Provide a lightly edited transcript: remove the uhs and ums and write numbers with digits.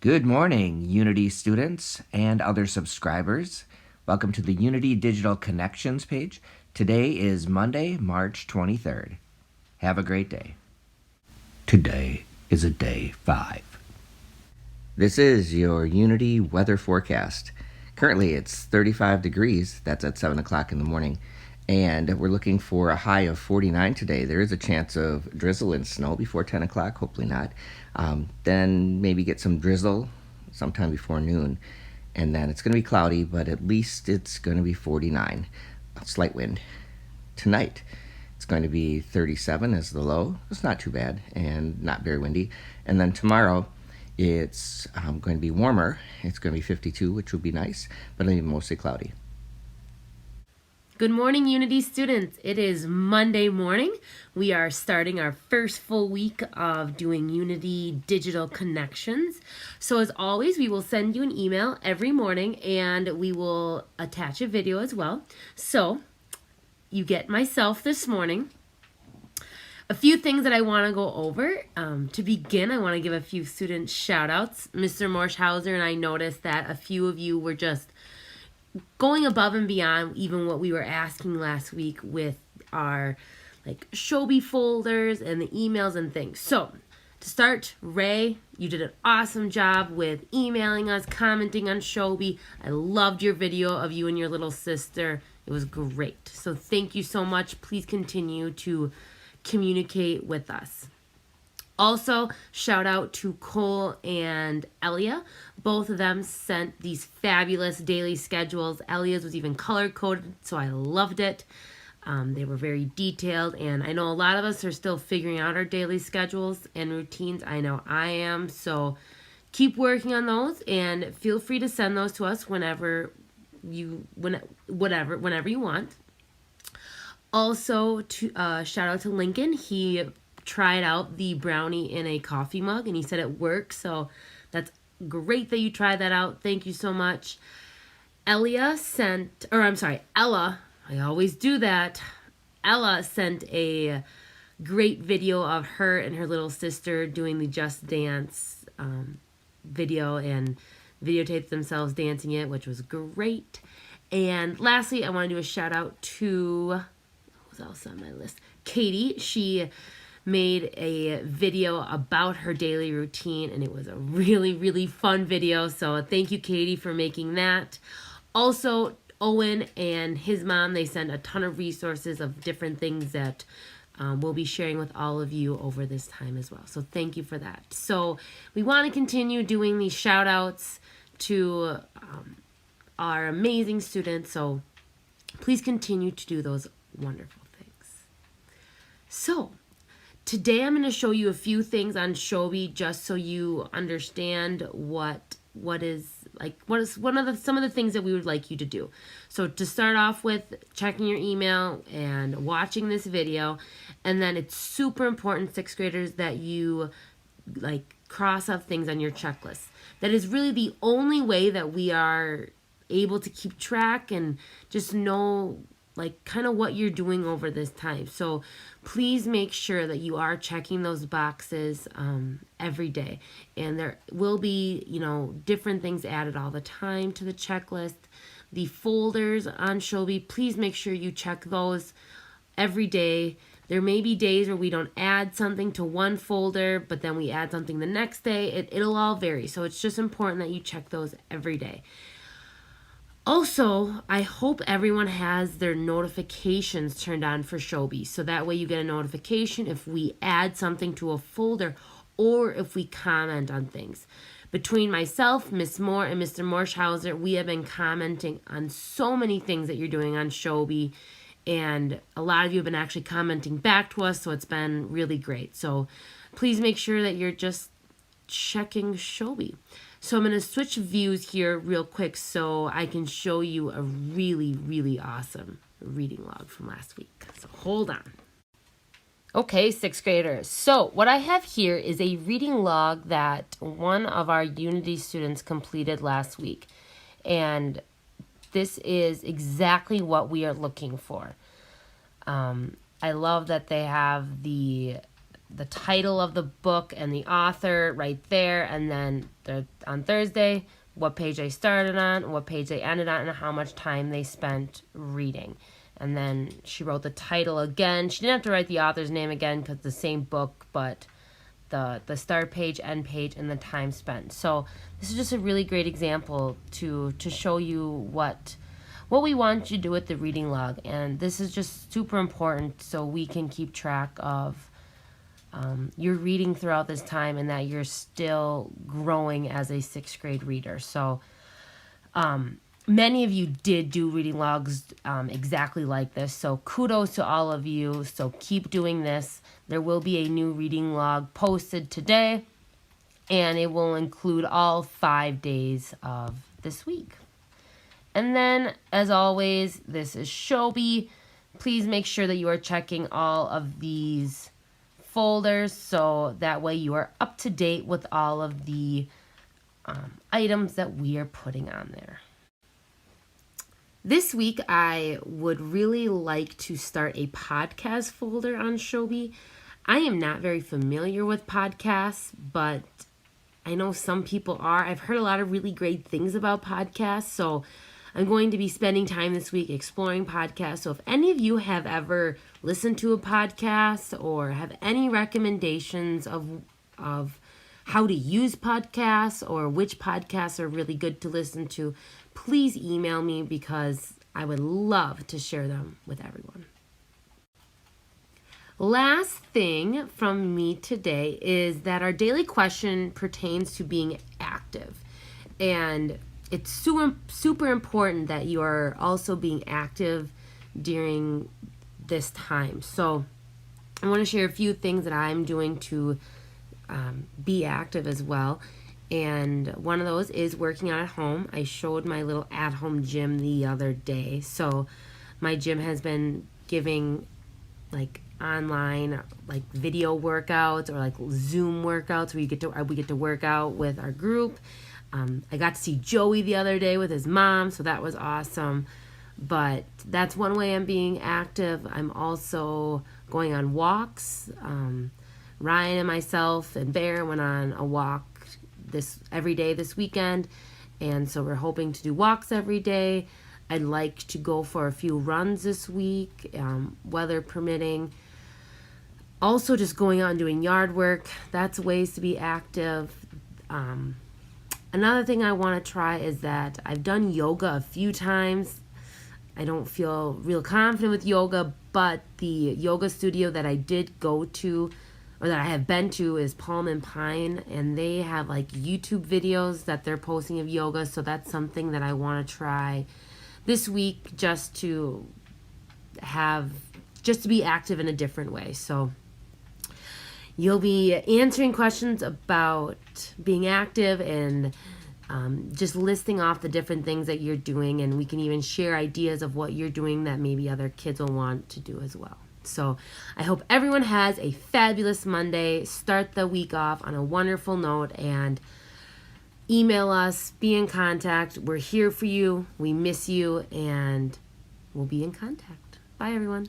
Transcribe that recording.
Good morning, Unity students and other subscribers. Welcome to the Unity Digital Connections page. Today is Monday, March 23rd. Have a great day. Today is a day 5. This is your Unity weather forecast. Currently it's 35 degrees, that's at 7 o'clock in the morning, and we're looking for a high of 49 today. There is a chance of drizzle and snow before 10 o'clock, hopefully not. Then maybe get some drizzle sometime before noon, and then it's going to be cloudy, but at least it's going to be 49. A slight wind. Tonight it's going to be 37 as the low. It's not too bad and not very windy. And then tomorrow it's going to be warmer. It's going to be 52, which will be nice, but it'll be mostly cloudy. Good morning, Unity students. It is Monday morning. We are starting our first full week of doing Unity Digital Connections. So as always, we will send you an email every morning and we will attach a video as well. So you get myself this morning. A few things that I want to go over. To begin, I want to give a few student shout outs. Mr. Morshauser and I noticed that a few of you were just going above and beyond even what we were asking last week with our Shobi folders and the emails and things. So to start, Ray, you did an awesome job with emailing us, commenting on Shobi. I loved your video of you and your little sister. It was great. So thank you so much. Please continue to communicate with us. Also, shout out to Cole and Elia. Both of them sent these fabulous daily schedules. Elia's was even color-coded, so I loved it. They were very detailed, and I know a lot of us are still figuring out our daily schedules and routines. I know I am, so keep working on those, and feel free to send those to us whenever you want. Also, shout out to Lincoln. He tried out the brownie in a coffee mug and he said it works, so that's great that you tried that out. Thank you so much. Ella, I always do that. Ella sent a great video of her and her little sister doing the Just Dance video and videotaped themselves dancing it, which was great. And lastly, I want to do a shout out to, who's else on my list? Katie. She made a video about her daily routine and it was a really, really fun video. So thank you, Katie, for making that. Also, Owen and his mom, they send a ton of resources of different things that we'll be sharing with all of you over this time as well. So thank you for that. So we want to continue doing these shout outs to our amazing students. So please continue to do those wonderful things. So today I'm going to show you a few things on Shobi just so you understand what is some of the things that we would like you to do. So to start off with, checking your email and watching this video, and then it's super important, 6th graders, that you cross off things on your checklist. That is really the only way that we are able to keep track and just know kind of what you're doing over this time. So please make sure that you are checking those boxes every day. And there will be, different things added all the time to the checklist. The folders on Shobi, please make sure you check those every day. There may be days where we don't add something to one folder, but then we add something the next day. It'll all vary. So it's just important that you check those every day. Also, I hope everyone has their notifications turned on for Shobi, so that way you get a notification if we add something to a folder or if we comment on things. Between myself, Miss Moore, and Mr. Morshauser, we have been commenting on so many things that you're doing on Shobi, and a lot of you have been actually commenting back to us, so it's been really great. So please make sure that you're just checking Shobi. So I'm going to switch views here real quick so I can show you a really, really awesome reading log from last week. So hold on. Okay, 6th graders. So what I have here is a reading log that one of our Unity students completed last week. And this is exactly what we are looking for. I love that they have the the title of the book and the author right there, and then on Thursday, what page they started on, what page they ended on, and how much time they spent reading. And then she wrote the title again. She didn't have to write the author's name again because it's the same book, but the start page, end page, and the time spent. So this is just a really great example to show you what we want you to do with the reading log. And this is just super important so we can keep track of your reading throughout this time and that you're still growing as a 6th grade reader. So many of you did do reading logs exactly like this. So kudos to all of you. So keep doing this. There will be a new reading log posted today, and it will include all 5 days of this week. And then, as always, this is Shobi. Please make sure that you are checking all of these folders so that way you are up to date with all of the items that we are putting on there. This week, I would really like to start a podcast folder on Shobi. I am not very familiar with podcasts, but I know some people are. I've heard a lot of really great things about podcasts, so I'm going to be spending time this week exploring podcasts. So if any of you have ever listened to a podcast or have any recommendations of how to use podcasts or which podcasts are really good to listen to, please email me because I would love to share them with everyone. Last thing from me today is that our daily question pertains to being active. And it's super important that you are also being active during this time. So I want to share a few things that I'm doing to be active as well. And one of those is working out at home. I showed my little at-home gym the other day. So my gym has been giving like online like video workouts or like Zoom workouts where we get to work out with our group. I got to see Joey the other day with his mom, so that was awesome. But that's one way I'm being active. I'm also going on walks. Ryan and myself and Bear went on a walk every day this weekend, and so we're hoping to do walks every day. I'd like to go for a few runs this week, weather permitting. Also just going out and doing yard work. That's ways to be active. Another thing I want to try is that I've done yoga a few times. I don't feel real confident with yoga, but the yoga studio that I did go to or that I have been to is Palm and Pine, and they have like YouTube videos that they're posting of yoga, so that's something that I want to try this week just to be active in a different way. So you'll be answering questions about being active and just listing off the different things that you're doing, and we can even share ideas of what you're doing that maybe other kids will want to do as well. So I hope everyone has a fabulous Monday. Start the week off on a wonderful note, and email us, be in contact. We're here for you. We miss you, and we'll be in contact. Bye, everyone.